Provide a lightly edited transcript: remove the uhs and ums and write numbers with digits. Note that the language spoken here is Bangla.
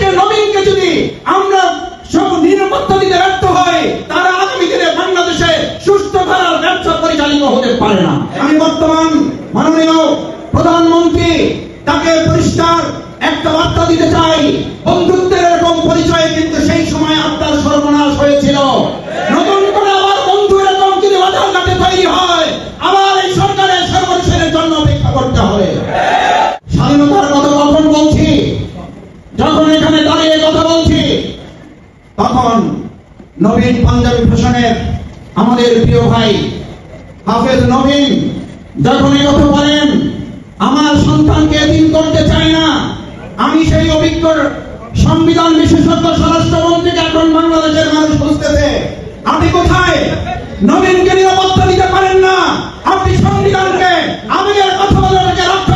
আজকে নবীনকে যদি আমরা সব নিরাপত্তা দিতে ব্যর্থ হয়, তারা আগামী দিনে বাংলাদেশে সুস্থ ধারার ব্যবসা পরিচালিত হতে পারে না। আমি বর্তমান মাননীয় প্রধানমন্ত্রী তাকে পরিষ্কার একটা বার্তা দিতে চাই, বন্ধুত্বের এরকম পরিচয়ে কিন্তু সেই সময় আপনার সর্বনাশ হয়েছিল। নতুন করে আবার বন্ধু এরকম যদি বাধাঘাটে তৈরি হয়, আবার এই সরকারের সর্বশেষের জন্য অপেক্ষা করতে হবে। স্বাধীনতার কথা কখন বলছি? যখন এখানে দাঁড়িয়ে কথা বলছি, তখন নবীন পাঞ্জাবি ফ্যাশনের আমাদের প্রিয় ভাই হাফেজ নবীন যখন এই কথা বলেন, আমার সন্তানকে এতিম করতে চাই না, আমি সেই অভিজ্ঞ সংবিধান বিশেষজ্ঞ স্বরাষ্ট্রমন্ত্রীকে এখন বাংলাদেশের মানুষ বুঝতেছে, আপনি কোথায়? নবীনকে নিরাপত্তা দিতে পারেন না, আপনি সংবিধানকে আমিরের কথা বলে রক্ষা